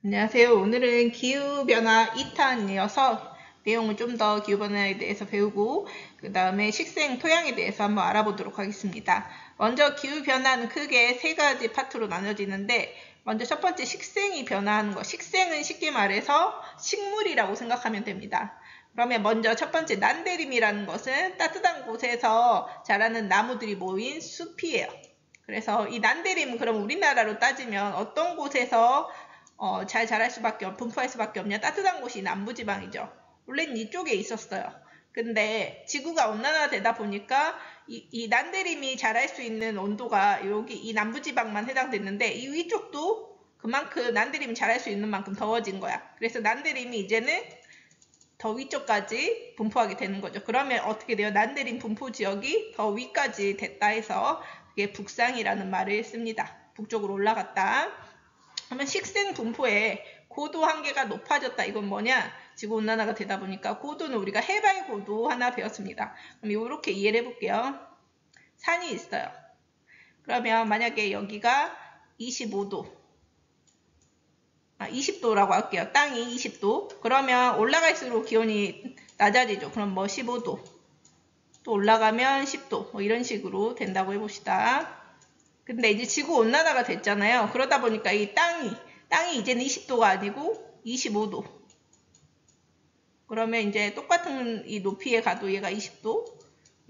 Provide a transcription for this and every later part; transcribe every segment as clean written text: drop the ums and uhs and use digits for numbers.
안녕하세요. 오늘은 기후변화 2탄 이어서 내용을 좀 더 기후변화에 대해서 배우고 그 다음에 식생 토양에 대해서 한번 알아보도록 하겠습니다. 먼저 기후변화는 크게 세 가지 파트로 나눠지는데 먼저 첫 번째 식생이 변화하는 것. 식생은 쉽게 말해서 식물이라고 생각하면 됩니다. 그러면 먼저 첫 번째 난데림이라는 것은 따뜻한 곳에서 자라는 나무들이 모인 숲이에요. 그래서 이 난데림은 그럼 우리나라로 따지면 어떤 곳에서 잘 자랄 수밖에 분포할 수밖에 없냐? 따뜻한 곳이 남부지방이죠. 원래는 이쪽에 있었어요. 근데 지구가 온난화되다 보니까 이 난데림이 자랄 수 있는 온도가 여기 이 남부지방만 해당됐는데 이 위쪽도 그만큼 난데림이 자랄 수 있는 만큼 더워진 거야. 그래서 난데림이 이제는 더 위쪽까지 분포하게 되는 거죠. 그러면 어떻게 돼요? 난데림 분포 지역이 더 위까지 됐다 해서 그게 북상이라는 말을 씁니다. 북쪽으로 올라갔다. 그러면 식생 분포의 고도 한계가 높아졌다. 이건 뭐냐? 지구온난화가 되다 보니까 고도는 우리가 해발 고도 하나 배웠습니다. 그럼 이렇게 이해를 해볼게요. 산이 있어요. 그러면 만약에 여기가 25도, 20도라고 할게요. 땅이 20도. 그러면 올라갈수록 기온이 낮아지죠. 그럼 뭐 15도. 또 올라가면 10도. 뭐 이런 식으로 된다고 해봅시다. 근데 이제 지구 온난화가 됐잖아요. 그러다 보니까 이 땅이 이제는 20도가 아니고 25도. 그러면 이제 똑같은 이 높이에 가도 얘가 20도,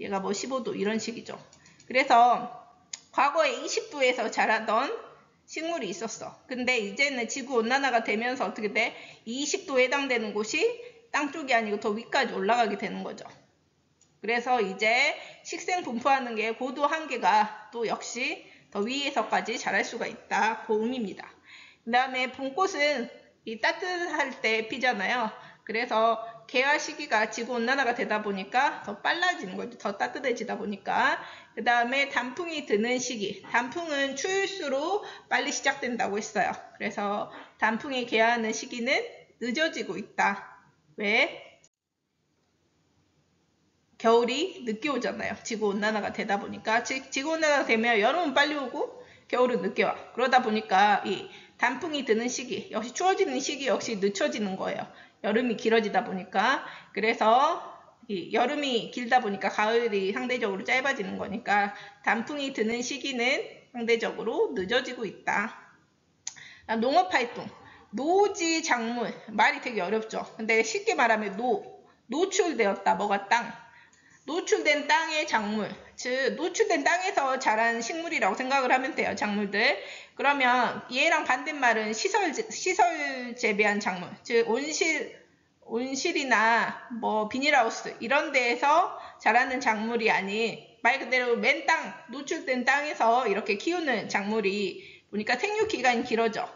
얘가 뭐 15도 이런 식이죠. 그래서 과거에 20도에서 자라던 식물이 있었어. 근데 이제는 지구 온난화가 되면서 어떻게 돼? 20도에 해당되는 곳이 땅 쪽이 아니고 더 위까지 올라가게 되는 거죠. 그래서 이제 식생 분포하는 게 고도 한계가 또 역시 더 위에서까지 자랄 수가 있다. 그 의미입니다. 그 다음에 봄꽃은 이 따뜻할 때 피잖아요. 그래서 개화 시기가 지구온난화가 되다 보니까 더 빨라지는 거죠. 더 따뜻해지다 보니까. 그 다음에 단풍이 드는 시기. 단풍은 추울수록 빨리 시작된다고 했어요. 그래서 단풍이 개화하는 시기는 늦어지고 있다. 왜? 겨울이 늦게 오잖아요. 지구온난화가 되다 보니까. 지구온난화가 되면 여름은 빨리 오고 겨울은 늦게 와. 그러다 보니까 이 단풍이 드는 시기, 역시 추워지는 시기 역시 늦춰지는 거예요. 여름이 길어지다 보니까. 그래서 이 여름이 길다 보니까 가을이 상대적으로 짧아지는 거니까 단풍이 드는 시기는 상대적으로 늦어지고 있다. 농업활동. 노지 작물. 말이 되게 어렵죠. 근데 쉽게 말하면 노출되었다. 뭐가 땅. 노출된 땅의 작물, 즉 노출된 땅에서 자란 식물이라고 생각을 하면 돼요. 작물들. 그러면 얘랑 반대말은 시설 재배한 작물, 즉 온실이나 뭐 비닐하우스 이런 데에서 자라는 작물이 아닌 말 그대로 맨 땅, 노출된 땅에서 이렇게 키우는 작물이 보니까 생육 기간이 길어져.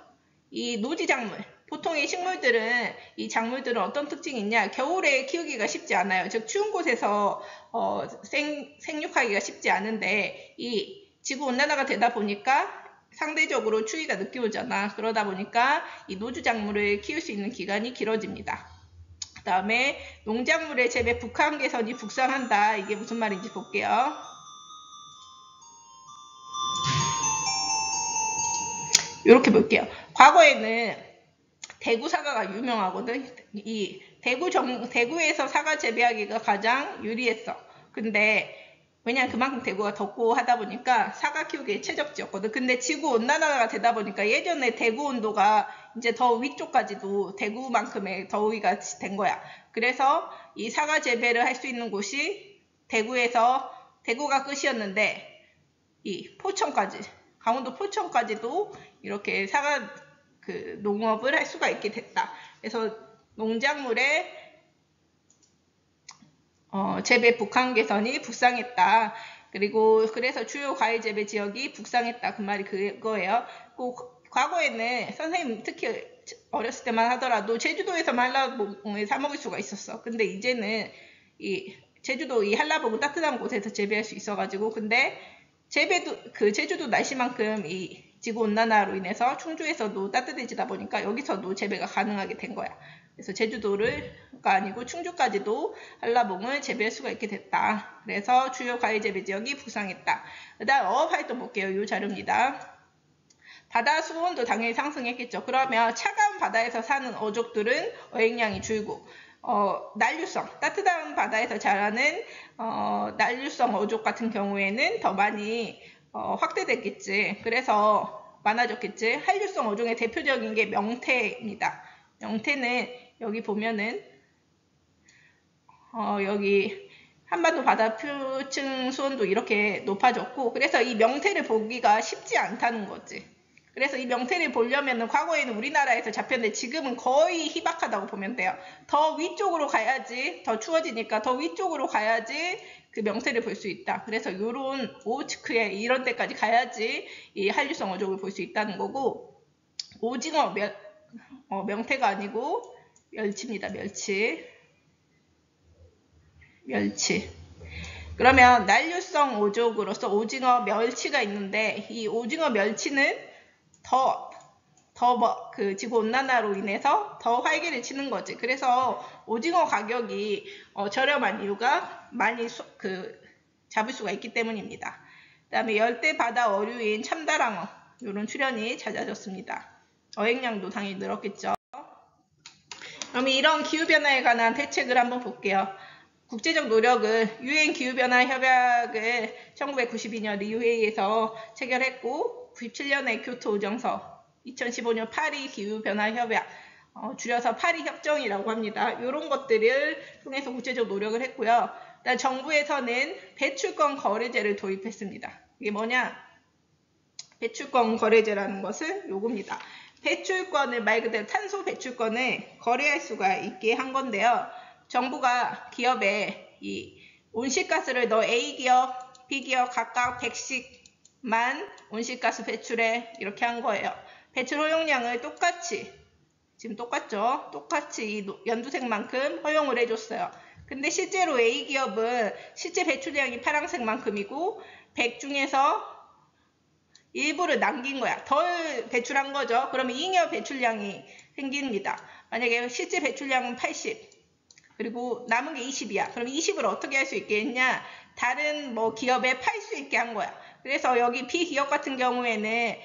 이 노지 작물. 보통의 식물들은 이 작물들은 어떤 특징이 있냐? 겨울에 키우기가 쉽지 않아요. 즉 추운 곳에서 생육하기가 쉽지 않은데 이 지구 온난화가 되다 보니까 상대적으로 추위가 늦게 오잖아. 그러다 보니까 이 노주 작물을 키울 수 있는 기간이 길어집니다. 그 다음에 농작물의 재배 북한 개선이 북상한다. 이게 무슨 말인지 볼게요. 이렇게 볼게요. 과거에는 대구 사과가 유명하거든. 이 대구에서 사과 재배하기가 가장 유리했어. 근데 왜냐면 그만큼 대구가 덥고 하다 보니까 사과 키우기에 최적지였거든. 근데 지구 온난화가 되다 보니까 예전에 대구 온도가 이제 더 위쪽까지도 대구만큼의 더위가 된 거야. 그래서 이 사과 재배를 할 수 있는 곳이 대구가 끝이었는데 이 포천까지, 강원도 포천까지도 이렇게 사과 농업을 할 수가 있게 됐다. 그래서 농작물의 재배 북한 개선이 북상했다. 그리고 그래서 주요 과일 재배 지역이 북상했다. 그 말이 그거예요. 과거에는 선생님 특히 어렸을 때만 하더라도 제주도에서만 한라봉을 사 먹을 수가 있었어. 근데 이제는 이 제주도 이 한라봉은 따뜻한 곳에서 재배할 수 있어가지고 근데 제주도 날씨만큼 이 지구온난화로 인해서 충주에서도 따뜻해지다 보니까 여기서도 재배가 가능하게 된 거야. 그래서 제주도가 아니고 충주까지도 한라봉을 재배할 수가 있게 됐다. 그래서 주요 과일 재배 지역이 북상했다. 그 다음 어업활동 볼게요. 이 자료입니다. 바다 수온도 당연히 상승했겠죠. 그러면 차가운 바다에서 사는 어족들은 어획량이 줄고 난류성, 따뜻한 바다에서 자라는 난류성 어족 같은 경우에는 더 많이 확대됐겠지. 그래서 많아졌겠지. 한류성 어종의 대표적인 게 명태입니다. 명태는 여기 보면은 여기 한반도 바다 표층 수온도 이렇게 높아졌고, 그래서 이 명태를 보기가 쉽지 않다는 거지. 그래서 이 명태를 보려면 과거에는 우리나라에서 잡혔는데 지금은 거의 희박하다고 보면 돼요. 더 위쪽으로 가야지, 더 추워지니까 더 위쪽으로 가야지 그 명태를 볼 수 있다. 그래서 요런 오호츠크에 이런 데까지 가야지 이 한류성 어족을 볼 수 있다는 거고, 오징어 명태가 아니고 멸치입니다. 멸치. 그러면 난류성 어족으로서 오징어, 멸치가 있는데 이 오징어, 멸치는 그 지구온난화로 인해서 더 활개를 치는 거지. 그래서 오징어 가격이 저렴한 이유가 많이 잡을 수가 있기 때문입니다. 그 다음에 열대 바다 어류인 참다랑어, 이런 출현이 잦아졌습니다. 어획량도 당연히 늘었겠죠. 그럼 이런 기후변화에 관한 대책을 한번 볼게요. 국제적 노력을 유엔 기후변화 협약을 1992년 리우회의에서 체결했고, 97년에 교토 의정서, 2015년 파리 기후변화 협약, 줄여서 파리 협정이라고 합니다. 이런 것들을 통해서 국제적 노력을 했고요. 일단 정부에서는 배출권 거래제를 도입했습니다. 이게 뭐냐? 배출권 거래제라는 것은 요겁니다. 배출권을 말 그대로 탄소 배출권을 거래할 수가 있게 한 건데요. 정부가 기업에 이 온실가스를 너 A기업, B기업 각각 100씩만 온실가스 배출해, 이렇게 한 거예요. 배출 허용량을 똑같이, 지금 똑같죠? 똑같이 이 연두색만큼 허용을 해줬어요. 근데 실제로 A기업은 실제 배출량이 파란색만큼이고 100 중에서 일부를 남긴 거야. 덜 배출한 거죠. 그러면 잉여 배출량이 생깁니다. 만약에 실제 배출량은 80, 그리고 남은 게 20이야. 그럼 20을 어떻게 할 수 있게 했냐? 다른 기업에 팔 수 있게 한 거야. 그래서 여기 B기업 같은 경우에는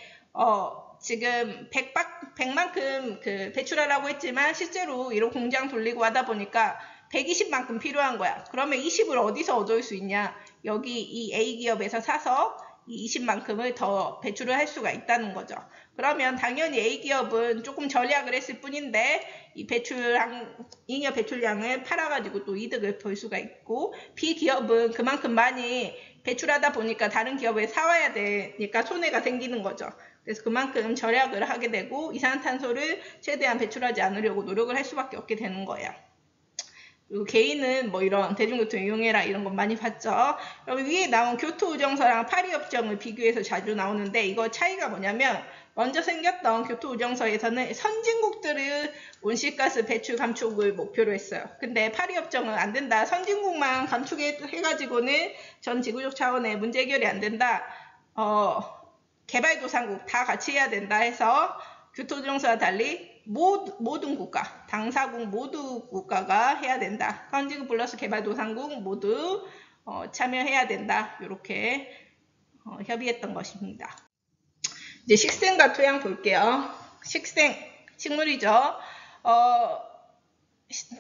지금 100만큼 배출하라고 했지만 실제로 이런 공장 돌리고 하다 보니까 120만큼 필요한 거야. 그러면 20을 어디서 얻을 수 있냐? 여기 이 A기업에서 사서 이 20만큼을 더 배출을 할 수가 있다는 거죠. 그러면 당연히 A기업은 조금 절약을 했을 뿐인데 이 잉여 배출량을 팔아가지고 또 이득을 볼 수가 있고, B기업은 그만큼 많이 배출하다 보니까 다른 기업에 사와야 되니까 손해가 생기는 거죠. 그래서 그만큼 절약을 하게 되고 이산화탄소를 최대한 배출하지 않으려고 노력을 할 수밖에 없게 되는 거예요. 그리고 개인은 이런 대중교통 이용해라 이런 건 많이 봤죠. 여기 위에 나온 교토 의정서랑 파리 협정을 비교해서 자주 나오는데, 이거 차이가 뭐냐면 먼저 생겼던 교토 의정서에서는 선진국들의 온실가스 배출 감축을 목표로 했어요. 근데 파리 협정은 안 된다. 선진국만 감축해가지고는 전 지구적 차원의 문제 해결이 안 된다. 개발도상국 다 같이 해야 된다 해서 교토 의정서와 달리 모든 국가, 당사국 모두 국가가 해야 된다. 선진국 플러스 개발도상국 모두 참여해야 된다. 이렇게 협의했던 것입니다. 이제 식생과 토양 볼게요. 식물이죠.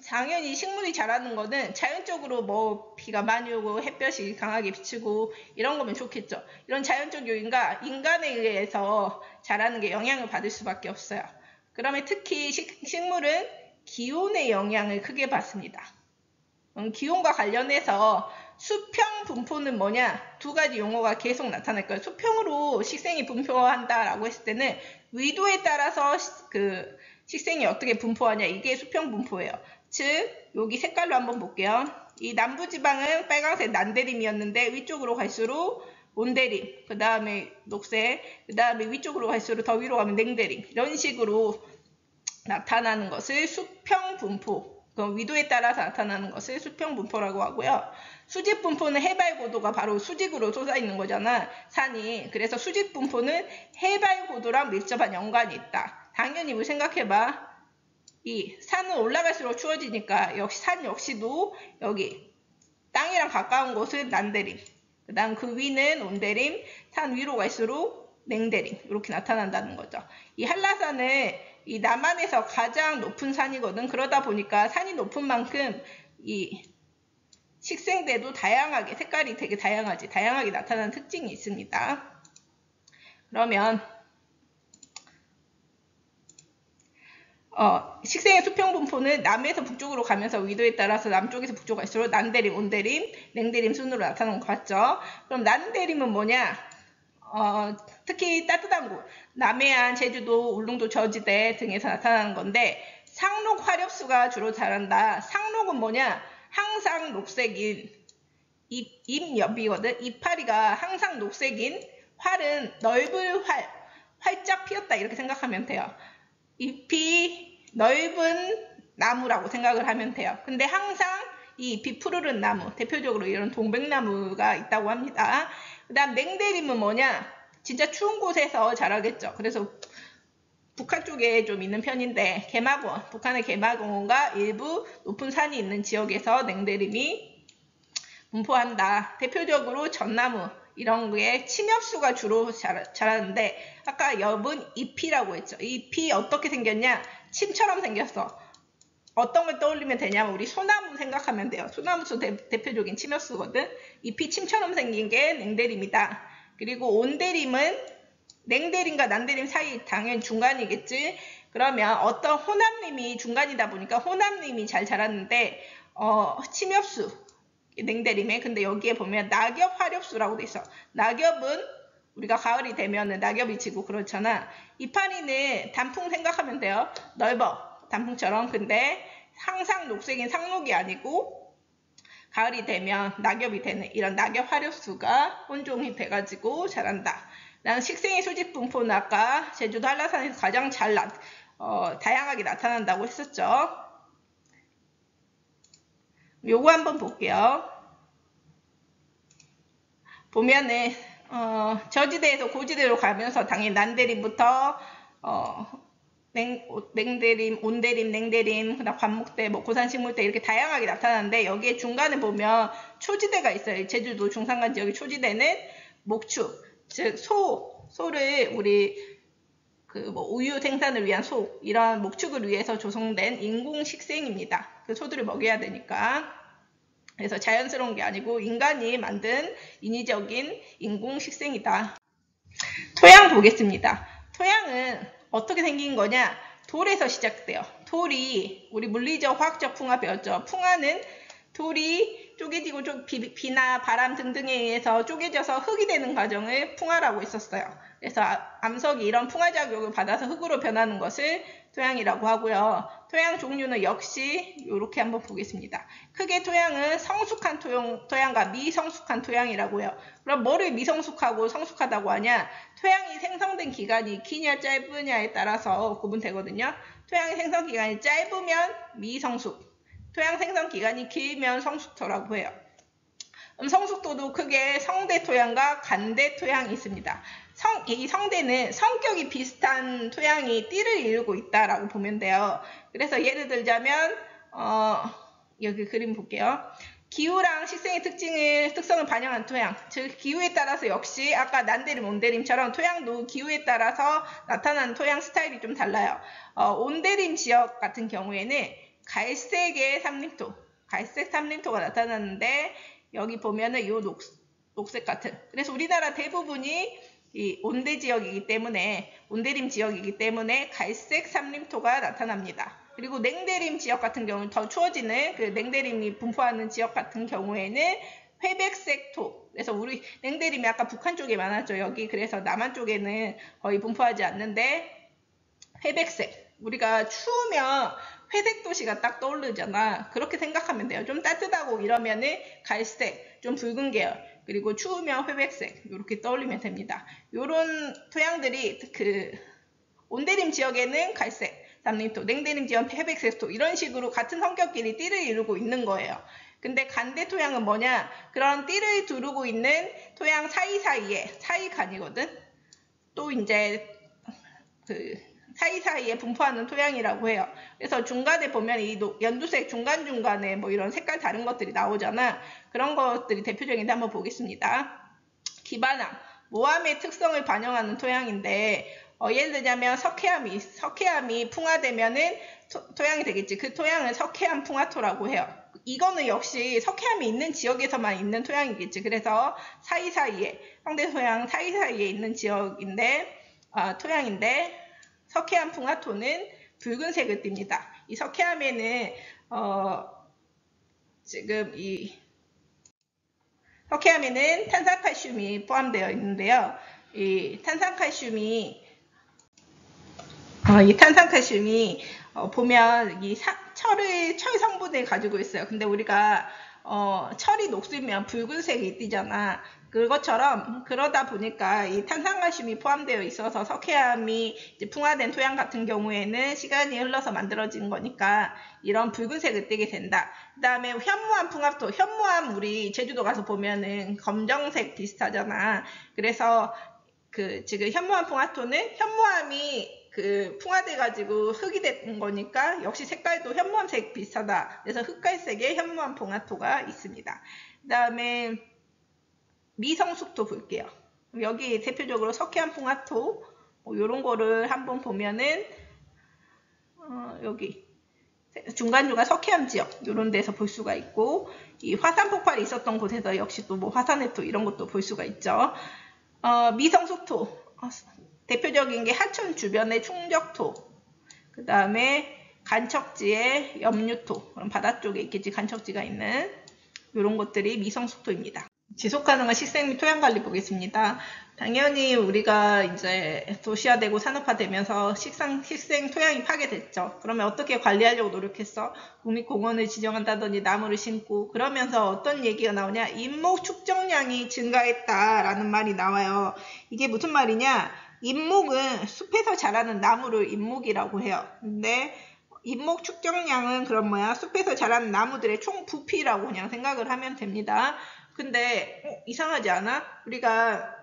당연히 식물이 자라는 거는 자연적으로 비가 많이 오고 햇볕이 강하게 비치고 이런 거면 좋겠죠. 이런 자연적 요인과 인간에 의해서 자라는 게 영향을 받을 수밖에 없어요. 그러면 특히 식물은 기온의 영향을 크게 받습니다. 기온과 관련해서 수평 분포는 뭐냐? 두 가지 용어가 계속 나타날 거예요. 수평으로 식생이 분포한다라고 했을 때는 위도에 따라서 식생이 어떻게 분포하냐, 이게 수평 분포예요. 즉 여기 색깔로 한번 볼게요. 이 남부지방은 빨간색 난대림이었는데 위쪽으로 갈수록 온대림, 그 다음에 녹색, 그 다음에 위쪽으로 갈수록 더 위로 가면 냉대림, 이런 식으로 나타나는 것을 수평 분포, 위도에 따라서 나타나는 것을 수평 분포라고 하고요. 수직 분포는 해발 고도가 바로 수직으로 솟아있는 거잖아, 산이. 그래서 수직 분포는 해발 고도랑 밀접한 연관이 있다. 당연히 우리 생각해봐. 이 산은 올라갈수록 추워지니까 산 역시도 여기 땅이랑 가까운 곳은 난대림, 그 다음 그 위는 온대림, 산 위로 갈수록 냉대림, 이렇게 나타난다는 거죠. 이 한라산은 이 남한에서 가장 높은 산이거든. 그러다 보니까 산이 높은 만큼 이 식생대도 다양하게, 색깔이 되게 다양하게 나타나는 특징이 있습니다. 그러면 식생의 수평 분포는 남에서 북쪽으로 가면서 위도에 따라서 남쪽에서 북쪽으로 갈수록 난대림, 온대림, 냉대림 순으로 나타나는 것 같죠. 그럼 난대림은 뭐냐? 특히 따뜻한 곳, 남해안, 제주도, 울릉도, 저지대 등에서 나타나는 건데 상록 화렵수가 주로 자란다. 상록은 뭐냐? 항상 녹색인 잎엽이거든. 이파리가 항상 녹색인 활은 넓은 활짝 피었다 이렇게 생각하면 돼요. 잎이 넓은 나무라고 생각을 하면 돼요. 근데 항상 이 잎이 푸르른 나무, 대표적으로 이런 동백나무가 있다고 합니다. 그 다음 냉대림은 뭐냐? 진짜 추운 곳에서 자라겠죠. 그래서 북한 쪽에 좀 있는 편인데 개마고원, 북한의 개마고원과 일부 높은 산이 있는 지역에서 냉대림이 분포한다. 대표적으로 전나무 이런 게 침엽수가 주로 자라는데 아까 엽은 잎이라고 했죠. 잎이 어떻게 생겼냐? 침처럼 생겼어. 어떤 걸 떠올리면 되냐면 우리 소나무 생각하면 돼요. 소나무수 대표적인 침엽수거든. 잎이 침처럼 생긴 게 냉대림이다. 그리고 온대림은 냉대림과 난대림 사이 당연히 중간이겠지. 그러면 어떤 호남림이 중간이다 보니까 호남림이 잘 자랐는데 침엽수 냉대림에 근데 여기에 보면 낙엽 화렵수라고 돼 있어. 낙엽은 우리가 가을이 되면은 낙엽이 지고 그렇잖아. 이파리는 단풍 생각하면 돼요. 넓어 단풍처럼. 근데 항상 녹색인 상록이 아니고 가을이 되면 낙엽이 되는 이런 낙엽 화렵수가 혼종이 돼가지고 자란다. 난 식생의 수직 분포는 아까 제주도 한라산에서 가장 다양하게 나타난다고 했었죠. 요거 한번 볼게요. 보면은 저지대에서 고지대로 가면서 당연히 난대림부터 냉대림, 온대림, 냉대림, 그다음 관목대, 뭐 고산식물대 이렇게 다양하게 나타나는데 여기에 중간에 보면 초지대가 있어요. 제주도 중산간 지역의 초지대는 목축, 즉 소를 우리 뭐 우유 생산을 위한 이런 목축을 위해서 조성된 인공 식생입니다. 그 소들을 먹여야 되니까. 그래서 자연스러운 게 아니고 인간이 만든 인위적인 인공 식생이다. 토양 보겠습니다. 토양은 어떻게 생긴 거냐? 돌에서 시작돼요. 돌이 우리 물리적, 화학적 풍화 배웠죠. 풍화는 돌이 쪼개지고 비나 바람 등등에 의해서 쪼개져서 흙이 되는 과정을 풍화라고 했었어요. 그래서 암석이 이런 풍화 작용을 받아서 흙으로 변하는 것을 토양이라고 하고요. 토양 종류는 역시 이렇게 한번 보겠습니다. 크게 토양은 성숙한 토양과 미성숙한 토양이라고요. 그럼 뭐를 미성숙하고 성숙하다고 하냐? 토양이 생성된 기간이 기냐 짧으냐에 따라서 구분되거든요. 토양의 생성 기간이 짧으면 미성숙, 토양 생성 기간이 길면 성숙토라고 해요. 성숙도도 크게 성대 토양과 간대 토양이 있습니다. 이 성대는 성격이 비슷한 토양이 띠를 이루고 있다라고 보면 돼요. 그래서 예를 들자면 여기 그림 볼게요. 기후랑 식생의 특성을 반영한 토양, 즉 기후에 따라서 역시 아까 난대림, 온대림처럼 토양도 기후에 따라서 나타나는 토양 스타일이 좀 달라요. 온대림 지역 같은 경우에는 갈색의 삼림토, 갈색 삼림토가 나타나는데 여기 보면은 이 녹색 같은. 그래서 우리나라 대부분이 이 온대 지역이기 때문에 온대림 지역이기 때문에 갈색 삼림토가 나타납니다. 그리고 냉대림 지역 같은 경우는 더 추워지는 그 냉대림이 분포하는 지역 같은 경우에는 회백색 토. 그래서 우리 냉대림이 아까 북한 쪽에 많았죠. 여기 그래서 남한 쪽에는 거의 분포하지 않는데 회백색. 우리가 추우면 회색 도시가 딱 떠오르잖아. 그렇게 생각하면 돼요. 좀 따뜻하고 이러면은 갈색, 좀 붉은 계열, 그리고 추우면 회백색 이렇게 떠올리면 됩니다. 이런 토양들이 그 온대림 지역에는 갈색, 삼림토, 냉대림 지역 회백색 토 이런 식으로 같은 성격끼리 띠를 이루고 있는 거예요. 근데 간대 토양은 뭐냐? 그런 띠를 두르고 있는 토양 사이사이에 사이간이거든. 또 이제 사이사이에 분포하는 토양이라고 해요. 그래서 중간에 보면 이 연두색 중간중간에 뭐 이런 색깔 다른 것들이 나오잖아. 그런 것들이 대표적인데 한번 보겠습니다. 기반암, 모함의 특성을 반영하는 토양인데 예를 들자면 석회암이 풍화되면은 토양이 되겠지. 그 토양을 석회암 풍화토라고 해요. 이거는 역시 석회암이 있는 지역에서만 있는 토양이겠지. 그래서 사이사이에, 황대토양 사이사이에 있는 지역인데, 토양인데, 석회암 풍화토는 붉은색을 띱니다. 이 석회암에는, 지금 이 석회암에는 탄산칼슘이 포함되어 있는데요. 이 탄산칼슘이 보면 이 철 성분을 가지고 있어요. 근데 우리가 철이 녹슬면 붉은색이 띄잖아. 그것처럼 그러다 보니까 이 탄산칼슘이 포함되어 있어서 석회암이 이제 풍화된 토양 같은 경우에는 시간이 흘러서 만들어진 거니까 이런 붉은색을 띠게 된다. 그 다음에 현무암 풍화토, 현무암 우리 제주도 가서 보면은 검정색 비슷하잖아. 그래서 지금 현무암 풍화토는 현무암이 풍화돼가지고 흙이 된 거니까 역시 색깔도 현무암색 비슷하다. 그래서 흑갈색의 현무암 풍화토가 있습니다. 그 다음에 미성숙토 볼게요. 여기 대표적으로 석회암 풍화토 이런 거를 한번 보면은 여기 중간중간 석회암 지역 이런 데서 볼 수가 있고 이 화산 폭발이 있었던 곳에서 역시 또 뭐 화산회토 이런 것도 볼 수가 있죠. 미성숙토 대표적인 게 하천 주변의 충적토, 그 다음에 간척지의 염류토, 그럼 바다 쪽에 있겠지 간척지가 있는 이런 것들이 미성숙토입니다. 지속가능한 식생 및 토양관리 보겠습니다. 당연히 우리가 이제 도시화되고 산업화되면서 식생 토양이 파괴됐죠. 그러면 어떻게 관리하려고 노력했어? 국립공원을 지정한다더니 나무를 심고 그러면서 어떤 얘기가 나오냐? 인목 축적량이 증가했다라는 말이 나와요. 이게 무슨 말이냐? 인목은 숲에서 자라는 나무를 인목이라고 해요. 근데 인목 축적량은 그럼 뭐야? 숲에서 자라는 나무들의 총 부피라고 그냥 생각을 하면 됩니다. 근데 이상하지 않아? 우리가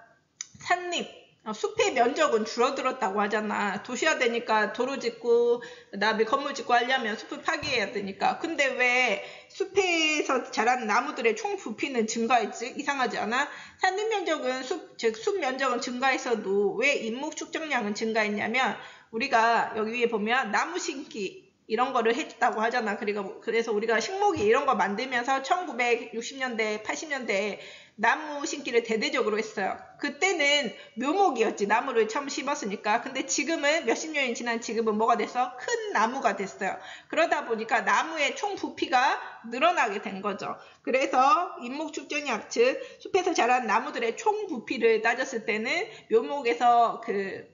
산림, 숲의 면적은 줄어들었다고 하잖아. 도시화되니까 도로 짓고 그다음에 건물 짓고 하려면 숲을 파괴해야 되니까. 근데 왜 숲에서 자란 나무들의 총 부피는 증가했지? 이상하지 않아? 산림 면적은 숲 면적은 증가했어도 왜 인목 축적량은 증가했냐면 우리가 여기 위에 보면 나무 심기 이런 거를 했다고 하잖아. 그래서 우리가 식목이 이런 거 만들면서 1960년대, 80년대에 나무 심기를 대대적으로 했어요. 그때는 묘목이었지. 나무를 처음 심었으니까. 근데 지금은 몇십 년이 지난 지금은 뭐가 됐어? 큰 나무가 됐어요. 그러다 보니까 나무의 총 부피가 늘어나게 된 거죠. 그래서 인목 축적량, 즉 숲에서 자란 나무들의 총 부피를 따졌을 때는 묘목에서 큰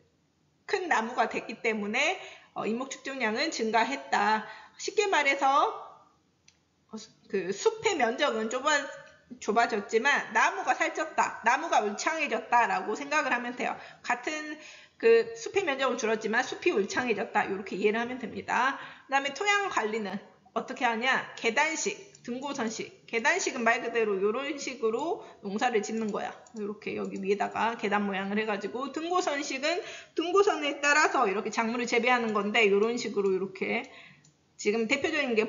나무가 됐기 때문에 인목 축적량은 증가했다. 쉽게 말해서 숲의 면적은 좁아졌지만 나무가 살쪘다. 나무가 울창해졌다라고 생각을 하면 돼요. 같은 숲의 면적은 줄었지만 숲이 울창해졌다. 이렇게 이해를 하면 됩니다. 그 다음에 토양 관리는 어떻게 하냐? 계단식, 등고선식. 계단식은 말 그대로 이런 식으로 농사를 짓는 거야. 이렇게 여기 위에다가 계단 모양을 해가지고 등고선식은 등고선에 따라서 이렇게 작물을 재배하는 건데 이런 식으로 이렇게 지금 대표적인 게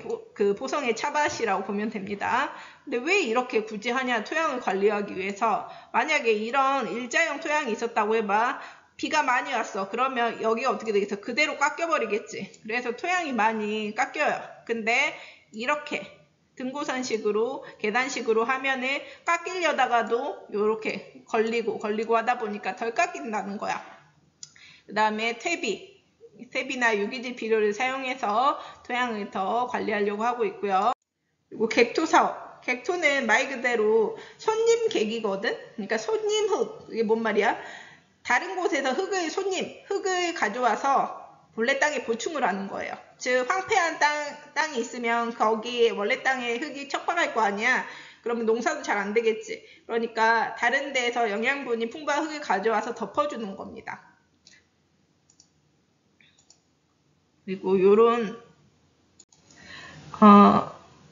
보성의 차밭이라고 보면 됩니다. 근데 왜 이렇게 굳이 하냐? 토양을 관리하기 위해서. 만약에 이런 일자형 토양이 있었다고 해봐. 비가 많이 왔어. 그러면 여기가 어떻게 되겠어? 그대로 깎여버리겠지. 그래서 토양이 많이 깎여요. 근데 이렇게 등고선식으로 계단식으로 하면은 깎이려다가도 이렇게 걸리고 하다 보니까 덜 깎인다는 거야. 그 다음에 퇴비나 유기질 비료를 사용해서 토양을 더 관리하려고 하고 있고요. 그리고 객토 사업. 객토는 말 그대로 손님 객이거든. 그러니까 손님 흙. 이게 뭔 말이야? 다른 곳에서 흙을 가져와서 원래 땅에 보충을 하는 거예요. 즉 황폐한 땅이 있으면 거기 원래 땅에 흙이 척박할 거 아니야. 그러면 농사도 잘 안 되겠지. 그러니까 다른 데에서 영양분이 풍부한 흙을 가져와서 덮어주는 겁니다. 그리고 요런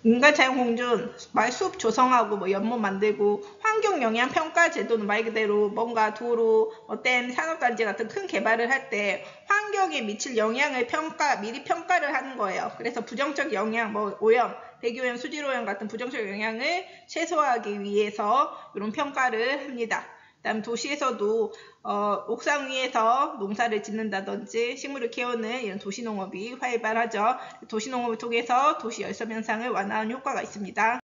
인간자연공존, 숲 조성하고 뭐 연못 만들고 환경영향평가 제도는 말 그대로 뭔가 도로, 댐, 산업단지 같은 큰 개발을 할 때 환경에 미칠 영향을 미리 평가를 하는 거예요. 그래서 부정적 영향, 뭐 오염, 대기오염, 수질오염 같은 부정적 영향을 최소화하기 위해서 이런 평가를 합니다. 그다음 도시에서도 옥상 위에서 농사를 짓는다든지 식물을 키우는 이런 도시농업이 활발하죠. 도시농업을 통해서 도시 열섬 현상을 완화하는 효과가 있습니다.